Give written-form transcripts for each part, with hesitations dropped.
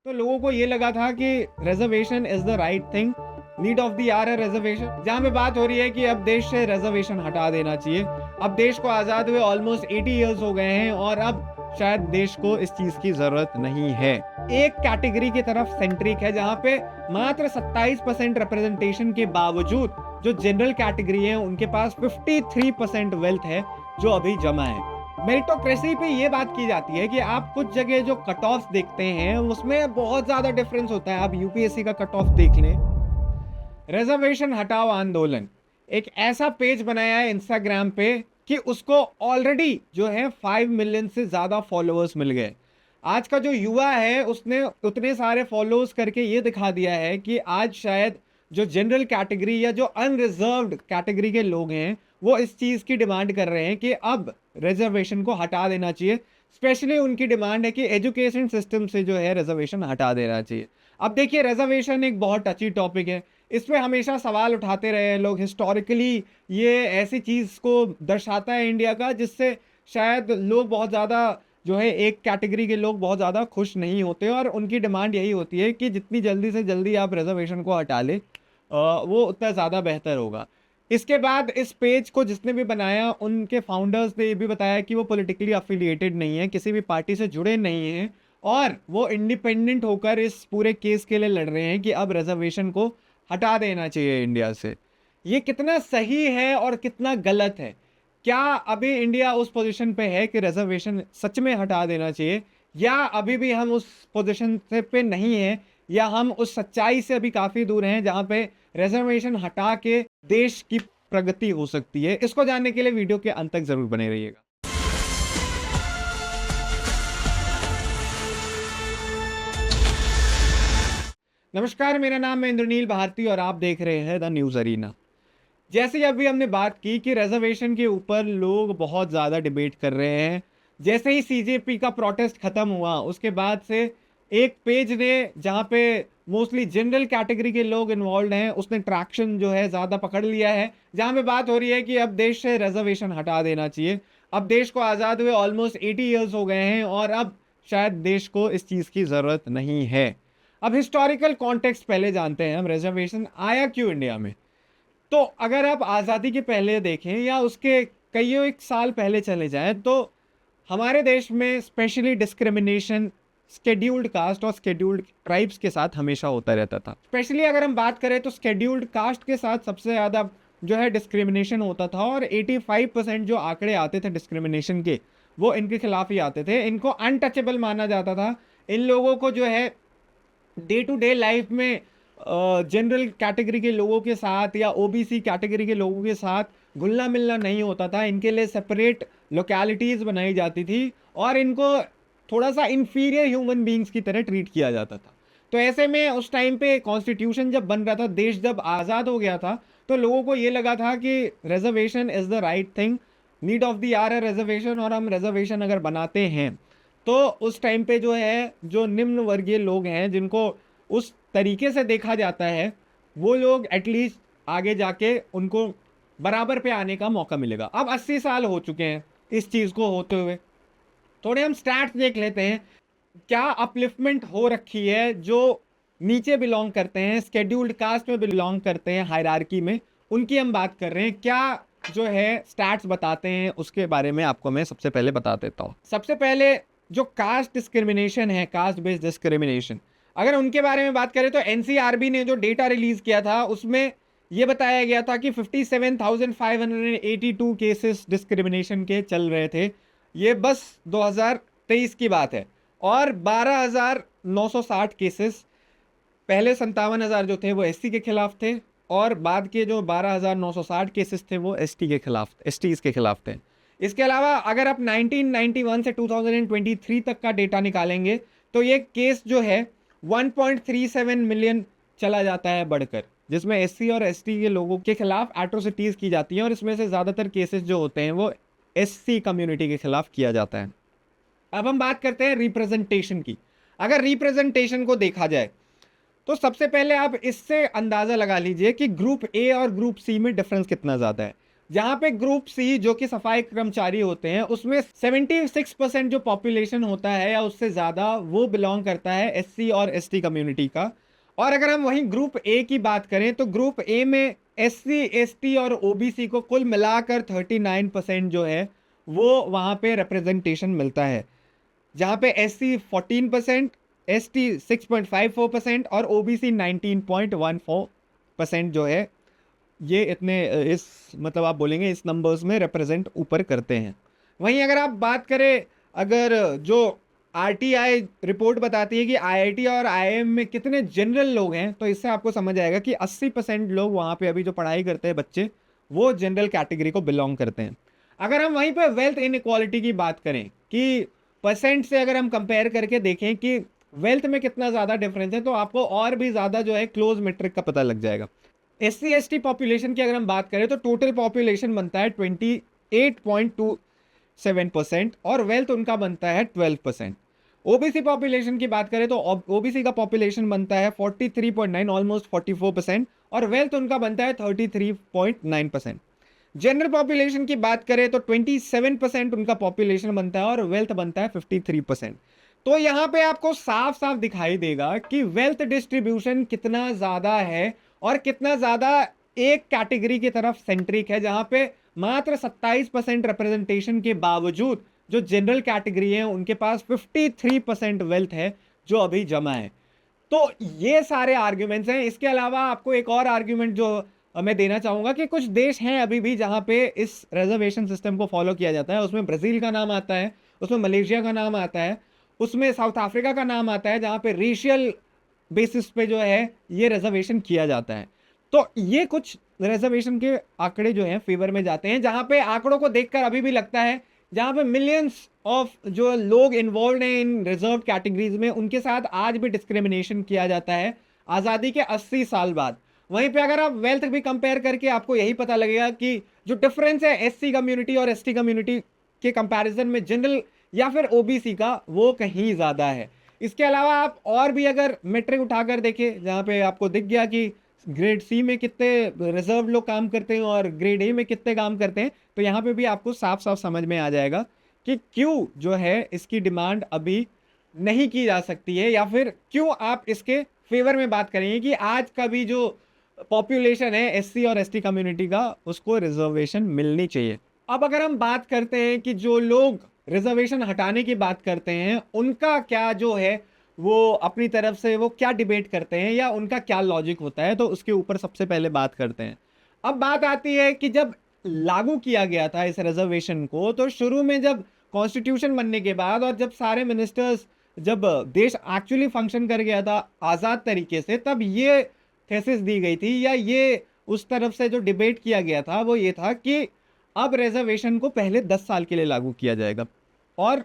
तो लोगों को ये लगा था कि reservation is the right thing, need of the hour है रिजर्वेशन। जहां पे बात हो रही है कि अब देश से रिजर्वेशन हटा देना चाहिए। अब देश को आजाद हुए ऑलमोस्ट 80 इयर्स हो गए हैं और अब शायद देश को इस चीज की जरूरत नहीं है। एक कैटेगरी की तरफ सेंट्रिक है जहां पे मात्र 27% रिप्रेजेंटेशन के बावजूद जो जनरल कैटेगरी है उनके पास 53% वेल्थ है जो अभी जमा है। मेरिटोक्रेसी पे ये बात की जाती है कि आप कुछ जगह जो कट ऑफ देखते हैं उसमें बहुत ज्यादा डिफरेंस होता है। आप यूपीएससी का कट ऑफ देख लें। रिजर्वेशन हटाओ आंदोलन एक ऐसा पेज बनाया है इंस्टाग्राम पे कि उसको ऑलरेडी जो है 5 मिलियन से ज्यादा फॉलोअर्स मिल गए। आज का जो युवा है उसने उतने सारे फॉलोअर्स करके ये दिखा दिया है कि आज शायद जो जनरल कैटेगरी या जो अनरिजर्व्ड कैटेगरी के लोग हैं वो इस चीज की डिमांड कर रहे हैं कि अब रिजर्वेशन को हटा देना चाहिए। स्पेशली उनकी डिमांड है कि एजुकेशन सिस्टम से जो है रिजर्वेशन हटा देना चाहिए। अब देखिए रिजर्वेशन एक बहुत टची टॉपिक है, इस पे हमेशा सवाल उठाते रहे हैं लोग। हिस्टोरिकली ये ऐसी चीज को दर्शाता है इंडिया का जिससे शायद लोग बहुत ज़्यादा जो है एक कैटेगरी के लोग बहुत ज़्यादा खुश नहीं होते और उनकी डिमांड यही होती है कि जितनी जल्दी से जल्दी आप रिजर्वेशन को हटा ले वो उतना ज़्यादा बेहतर होगा। इसके बाद इस पेज को जिसने भी बनाया उनके फाउंडर्स ने ये भी बताया कि वो पॉलिटिकली अफिलिएटेड नहीं है, किसी भी पार्टी से जुड़े नहीं हैं और वो इंडिपेंडेंट होकर इस पूरे केस के लिए लड़ रहे हैं कि अब रिजर्वेशन को हटा देना चाहिए इंडिया से। ये कितना सही है और कितना गलत है? क्या अभी इंडिया उस पोजीशन पे है कि रिजर्वेशन सच में हटा देना चाहिए या अभी भी हम उस पोजीशन से पे नहीं है या हम उस सच्चाई से अभी काफी दूर हैं जहां पे रिजर्वेशन हटा के देश की प्रगति हो सकती है? इसको जानने के लिए वीडियो के अंत तक जरूर बने रहिएगा। नमस्कार, मेरा नाम है इंद्रनील भारती और आप देख रहे हैं द न्यूज अरीना। जैसे ही अभी हमने बात की कि रिजर्वेशन के ऊपर लोग बहुत ज़्यादा डिबेट कर रहे हैं, जैसे ही सीजेपी का प्रोटेस्ट खत्म हुआ उसके बाद से एक पेज ने जहाँ पे मोस्टली जनरल कैटेगरी के लोग इन्वॉल्व हैं उसने ट्रैक्शन जो है ज़्यादा पकड़ लिया है। जहाँ पे बात हो रही है कि अब देश से रिजर्वेशन हटा देना चाहिए। अब देश को आज़ाद हुए ऑलमोस्ट 80 इयर्स हो गए हैं और अब शायद देश को इस चीज़ की ज़रूरत नहीं है। अब हिस्टोरिकल कॉन्टेक्स्ट पहले जानते हैं हम, रिजर्वेशन आया क्यों इंडिया में। तो अगर आप आज़ादी के पहले देखें या उसके कई एक साल पहले चले जाएं तो हमारे देश में स्पेशली डिस्क्रिमिनेशन स्केड्यूल्ड कास्ट और स्केड्यूल्ड ट्राइब्स के साथ हमेशा होता रहता था। स्पेशली अगर हम बात करें तो स्केड्यूल्ड कास्ट के साथ सबसे ज़्यादा जो है डिस्क्रिमिनेशन होता था और 85% जो आंकड़े आते थे डिस्क्रिमिनेशन के वो इनके खिलाफ ही आते थे। इनको अनटचेबल माना जाता था। इन लोगों को जो है डे टू डे लाइफ में जनरल कैटेगरी के लोगों के साथ या ओबीसी कैटेगरी के लोगों के साथ घुलना मिलना नहीं होता था। इनके लिए सेपरेट लोकेलिटीज़ बनाई जाती थी और इनको थोड़ा सा इन्फीरियर ह्यूमन बींग्स की तरह ट्रीट किया जाता था। तो ऐसे में उस टाइम पे कॉन्स्टिट्यूशन जब बन रहा था, देश जब आज़ाद हो गया था, तो लोगों को ये लगा था कि reservation is the right thing, need of the hour है रिजर्वेशन, और हम रिजर्वेशन अगर बनाते हैं तो उस टाइम पे जो है जो निम्न वर्गीय लोग हैं जिनको उस तरीके से देखा जाता है वो लोग एटलीस्ट आगे जाके उनको बराबर पे आने का मौका मिलेगा। अब 80 साल हो चुके हैं इस चीज़ को होते हुए। थोड़े हम स्टैट्स देख लेते हैं, क्या अपलिफ्टमेंट हो रखी है जो नीचे बिलोंग करते हैं, स्केड्यूल्ड कास्ट में बिलोंग करते हैं हायरार्की में, उनकी हम बात कर रहे हैं। क्या जो है स्टैट्स बताते हैं उसके बारे में आपको मैं सबसे पहले बता देता हूँ। सबसे पहले जो कास्ट डिस्क्रिमिनेशन है, कास्ट बेस्ड डिस्क्रिमिनेशन, अगर उनके बारे में बात करें तो एनसीआरबी ने जो डेटा रिलीज किया था उसमें यह बताया गया था कि 57,582 केसेस डिस्क्रिमिनेशन के चल रहे थे। ये बस 2023 की बात है। और 12,960 केसेस, पहले 57,000 जो थे वो एससी के खिलाफ थे और बाद के जो 12,960 केसेस थे वो एसटी के खिलाफ, एसटीज के खिलाफ थे। इसके अलावा अगर आप 1991 से 2023 तक का डेटा निकालेंगे तो ये केस जो है 1.37 मिलियन चला जाता है बढ़कर, जिसमें एससी और एसटी के लोगों के खिलाफ एट्रोसिटीज़ की जाती हैं और इसमें से ज़्यादातर केसेस जो होते हैं वो एससी कम्युनिटी के खिलाफ किया जाता है। अब हम बात करते हैं रिप्रेजेंटेशन की। अगर रिप्रेजेंटेशन को देखा जाए तो सबसे पहले आप इससे अंदाज़ा लगा लीजिए कि ग्रुप ए और ग्रुप सी में डिफरेंस कितना ज़्यादा है। जहां पे ग्रुप सी जो कि सफाई कर्मचारी होते हैं उसमें 76% जो पॉपुलेशन होता है या उससे ज्यादा वो बिलोंग करता है एससी और एसटी कम्युनिटी का। और अगर हम वहीं ग्रुप ए की बात करें तो ग्रुप ए में एससी एसटी और ओबीसी को कुल मिलाकर 39% जो है वो वहां पे रिप्रेजेंटेशन मिलता है, जहां पे एससी 14%, एसटी 6.54% और ओबीसी 19.14% जो है ये इतने इस मतलब आप बोलेंगे इस नंबर्स में रिप्रेजेंट ऊपर करते हैं। वहीं अगर आप बात करें, अगर जो आरटीआई रिपोर्ट बताती है कि आईआईटी और आईआईएम में कितने जनरल लोग हैं, तो इससे आपको समझ आएगा कि 80% लोग वहाँ पे अभी जो पढ़ाई करते हैं बच्चे, वो जनरल कैटेगरी को बिलोंग करते हैं। अगर हम वहीं पे वेल्थ इनइक्वालिटी की बात करें कि परसेंट से अगर हम कंपेयर करके देखें कि वेल्थ में कितना ज़्यादा डिफरेंस है, तो आपको और भी ज़्यादा जो है क्लोज मेट्रिक का पता लग जाएगा। एससी एसटी पॉपुलेशन की अगर हम बात करें तो टोटल पॉपुलेशन बनता है 28.27% और वेल्थ उनका बनता है 12%। ओबीसी पॉपुलेशन की बात करें तो ओबीसी का पॉपुलेशन बनता है 43.9, ऑलमोस्ट 44%, और वेल्थ उनका बनता है 33.9%। जनरल पॉपुलेशन की बात करें तो 27% उनका पॉपुलेशन बनता है और वेल्थ बनता है 53%। तो यहां पे आपको साफ साफ दिखाई देगा कि वेल्थ डिस्ट्रीब्यूशन कितना ज्यादा है और कितना ज्यादा एक कैटेगरी की तरफ सेंट्रिक है, जहां पे मात्र 27% रिप्रेजेंटेशन के बावजूद जो जनरल कैटेगरी है उनके पास 53% वेल्थ है जो अभी जमा है। तो ये सारे आर्ग्यूमेंट्स हैं। इसके अलावा आपको एक और आर्ग्यूमेंट जो मैं देना चाहूंगा कि कुछ देश हैं अभी भी जहां पे इस रिजर्वेशन सिस्टम को फॉलो किया जाता है। उसमें ब्राजील का नाम आता है, उसमें मलेशिया का नाम आता है, उसमें साउथ अफ्रीका का नाम आता है, जहां पे रेशियल बेसिस पे जो है ये रिजर्वेशन किया जाता है। तो ये कुछ रिजर्वेशन के आंकड़े जो हैं फेवर में जाते हैं, जहां पे आंकड़ों को देखकर अभी भी लगता है जहां पे मिलियंस ऑफ जो लोग इन्वॉल्व हैं इन रिजर्व कैटेगरीज में, उनके साथ आज भी डिस्क्रिमिनेशन किया जाता है आज़ादी के 80 साल बाद। वहीं पे अगर आप वेल्थ भी कंपेयर करके आपको यही पता लगेगा कि जो डिफरेंस है एससी कम्युनिटी और एसटी कम्युनिटी के कंपैरिजन में जनरल या फिर ओबीसी का, वो कहीं ज़्यादा है। इसके अलावा आप और भी अगर मेट्रिक उठाकर देखें जहाँ पे आपको दिख गया कि ग्रेड सी में कितने रिजर्व लोग काम करते हैं और ग्रेड ए में कितने काम करते हैं, तो यहाँ पे भी आपको साफ साफ समझ में आ जाएगा कि क्यों जो है इसकी डिमांड अभी नहीं की जा सकती है, या फिर क्यों आप इसके फेवर में बात करेंगे कि आज का भी जो पॉपुलेशन है एससी और एसटी कम्युनिटी का उसको रिजर्वेशन मिलनी चाहिए। अब अगर हम बात करते हैं कि जो लोग रिजर्वेशन हटाने की बात करते हैं उनका क्या जो है वो अपनी तरफ से वो क्या डिबेट करते हैं या उनका क्या लॉजिक होता है, तो उसके ऊपर सबसे पहले बात करते हैं। अब बात आती है कि जब लागू किया गया था इस रिजर्वेशन को, तो शुरू में जब कॉन्स्टिट्यूशन बनने के बाद और जब सारे मिनिस्टर्स, जब देश एक्चुअली फंक्शन कर गया था आज़ाद तरीके से, तब ये थेसिस दी गई थी या ये उस तरफ से जो डिबेट किया गया था वो ये था कि अब रिजर्वेशन को पहले 10 साल के लिए लागू किया जाएगा और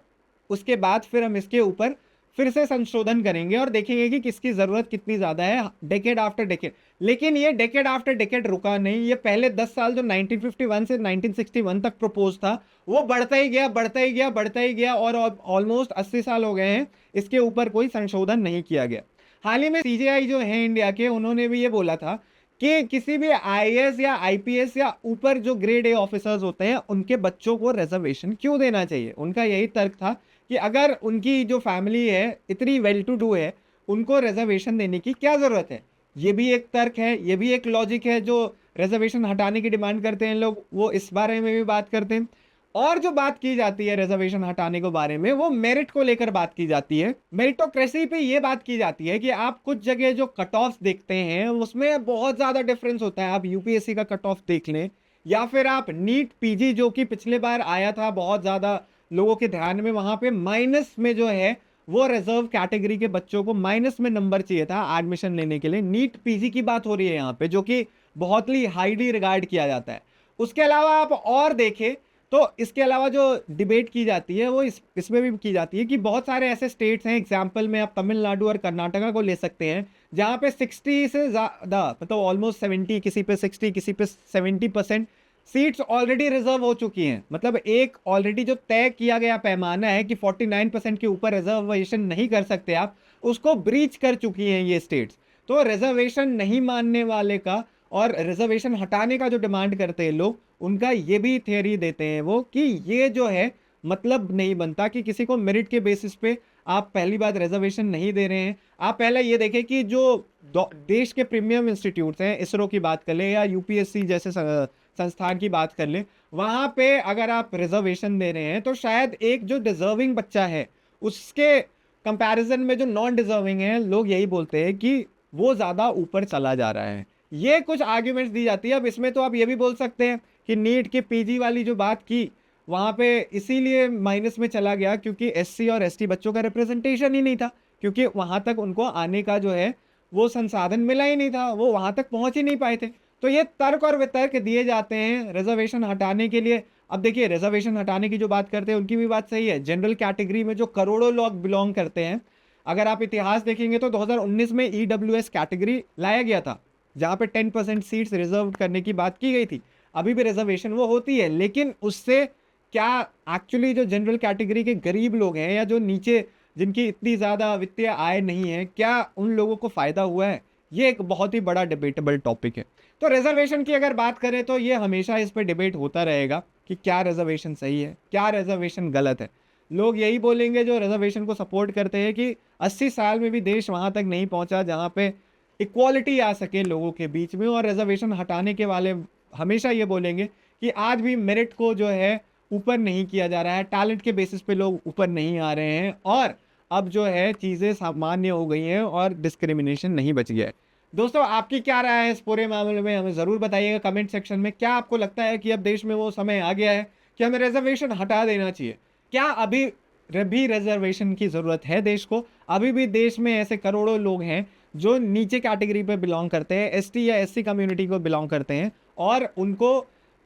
उसके बाद फिर हम इसके ऊपर फिर से संशोधन करेंगे और देखेंगे कि किसकी ज़रूरत कितनी ज़्यादा है डेकेड आफ्टर डेकेड। लेकिन ये डेकेड आफ्टर डेकेड रुका नहीं, ये पहले 10 साल जो 1951 से 1961 तक प्रपोज था वो बढ़ता ही गया, बढ़ता ही गया, बढ़ता ही गया और ऑलमोस्ट 80 साल हो गए हैं इसके ऊपर कोई संशोधन नहीं किया गया। हाल ही में सीजेआई जो है इंडिया के, उन्होंने भी ये बोला था कि किसी भी आईएएस या आईपीएस या ऊपर जो ग्रेड ए ऑफिसर्स होते हैं उनके बच्चों को रिजर्वेशन क्यों देना चाहिए। उनका यही तर्क था कि अगर उनकी जो फैमिली है इतनी वेल टू डू है, उनको रिजर्वेशन देने की क्या ज़रूरत है। ये भी एक तर्क है, ये भी एक लॉजिक है। जो रिजर्वेशन हटाने की डिमांड करते हैं लोग, वो इस बारे में भी बात करते हैं। और जो बात की जाती है रिजर्वेशन हटाने के बारे में, वो मेरिट को लेकर बात की जाती है। मेरिटोक्रेसी पे ये बात की जाती है कि आप कुछ जगह जो कट ऑफ देखते हैं उसमें बहुत ज़्यादा डिफरेंस होता है। आप यूपीएससी का कट ऑफ देख लें या फिर आप नीट पीजी जो कि पिछले बार आया था बहुत ज़्यादा लोगों के ध्यान में, वहाँ पे माइनस में जो है वो रिजर्व कैटेगरी के बच्चों को माइनस में नंबर चाहिए था एडमिशन लेने के लिए। नीट पीजी की बात हो रही है यहाँ पे, जो कि बहुत ही हाईली रिगार्ड किया जाता है। उसके अलावा आप और देखें तो इसके अलावा जो डिबेट की जाती है वो इसमें भी की जाती है कि बहुत सारे ऐसे स्टेट्स हैं, एग्जाम्पल में आप तमिलनाडु और कर्नाटका को ले सकते हैं, जहाँ पे 60 से ज़्यादा मतलब ऑलमोस्ट 70, किसी पे 60, किसी पे 70% सीट्स ऑलरेडी रिजर्व हो चुकी हैं। मतलब एक ऑलरेडी जो तय किया गया पैमाना है कि 49% के ऊपर रिजर्वेशन नहीं कर सकते आप, उसको ब्रीच कर चुकी हैं ये स्टेट्स। तो रिजर्वेशन नहीं मानने वाले का और रिजर्वेशन हटाने का जो डिमांड करते हैं लोग, उनका ये भी थियरी देते हैं वो कि ये जो है मतलब नहीं बनता कि किसी को मेरिट के बेसिस पे आप पहली बात रिजर्वेशन नहीं दे रहे हैं। आप पहले ये देखें कि जो देश के प्रीमियम इंस्टीट्यूट्स हैं, इसरो की बात कर ले या यूपीएससी जैसे संस्थान की बात कर ले, वहां पे अगर आप रिजर्वेशन दे रहे हैं तो शायद एक जो डिजर्विंग बच्चा है उसके कंपैरिजन में जो नॉन डिजर्विंग है, लोग यही बोलते हैं कि वो ज़्यादा ऊपर चला जा रहा है। ये कुछ आर्ग्यूमेंट्स दी जाती है। अब इसमें तो आप ये भी बोल सकते हैं कि नीट के पीजी वाली जो बात की, वहाँ पे इसीलिए माइनस में चला गया क्योंकि एससी और एसटी बच्चों का रिप्रेजेंटेशन ही नहीं था, क्योंकि वहाँ तक उनको आने का जो है वो संसाधन मिला ही नहीं था, वो वहाँ तक पहुँच ही नहीं पाए थे। तो ये तर्क और वितर्क दिए जाते हैं रिजर्वेशन हटाने के लिए। अब देखिए, रिजर्वेशन हटाने की जो बात करते हैं उनकी भी बात सही है। जनरल कैटेगरी में जो करोड़ों लोग बिलोंग करते हैं, अगर आप इतिहास देखेंगे तो 2019 में ईडब्ल्यूएस कैटेगरी लाया गया था, जहाँ पे 10% सीट्स रिजर्व करने की बात की गई थी। अभी भी रिजर्वेशन वो होती है, लेकिन उससे क्या एक्चुअली जो जनरल कैटेगरी के गरीब लोग हैं या जो नीचे जिनकी इतनी ज़्यादा वित्तीय आय नहीं है, क्या उन लोगों को फ़ायदा हुआ है? ये एक बहुत ही बड़ा डिबेटेबल टॉपिक है। तो रिजर्वेशन की अगर बात करें तो ये हमेशा इस पर डिबेट होता रहेगा कि क्या रिजर्वेशन सही है, क्या रिजर्वेशन गलत है। लोग यही बोलेंगे जो रिजर्वेशन को सपोर्ट करते हैं कि 80 साल में भी देश वहाँ तक नहीं पहुँचा जहाँ पे इक्वालिटी आ सके लोगों के बीच में, और रिजर्वेशन हटाने के वाले हमेशा ये बोलेंगे कि आज भी मेरिट को जो है ऊपर नहीं किया जा रहा है, टैलेंट के बेसिस पे लोग ऊपर नहीं आ रहे हैं, और अब जो है चीज़ें सामान्य हो गई हैं और डिस्क्रिमिनेशन नहीं बच गया है। दोस्तों, आपकी क्या राय है इस पूरे मामले में, हमें ज़रूर बताइएगा कमेंट सेक्शन में। क्या आपको लगता है कि अब देश में वो समय आ गया है कि हमें रिजर्वेशन हटा देना चाहिए? क्या अभी भी रिजर्वेशन की ज़रूरत है देश को? अभी भी देश में ऐसे करोड़ों लोग हैं जो नीचे कैटेगरी पे बिलोंग करते हैं, एसटी या एससी कम्युनिटी को बिलोंग करते हैं, और उनको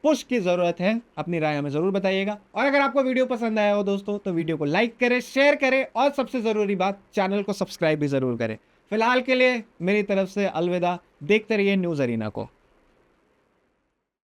पुश की ज़रूरत है। अपनी राय हमें ज़रूर बताइएगा। और अगर आपको वीडियो पसंद आया हो दोस्तों तो वीडियो को लाइक करें, शेयर करें, और सबसे ज़रूरी बात, चैनल को सब्सक्राइब भी ज़रूर करें। फिलहाल के लिए मेरी तरफ से अलविदा। देखते रहिए न्यूज़ अरीना को।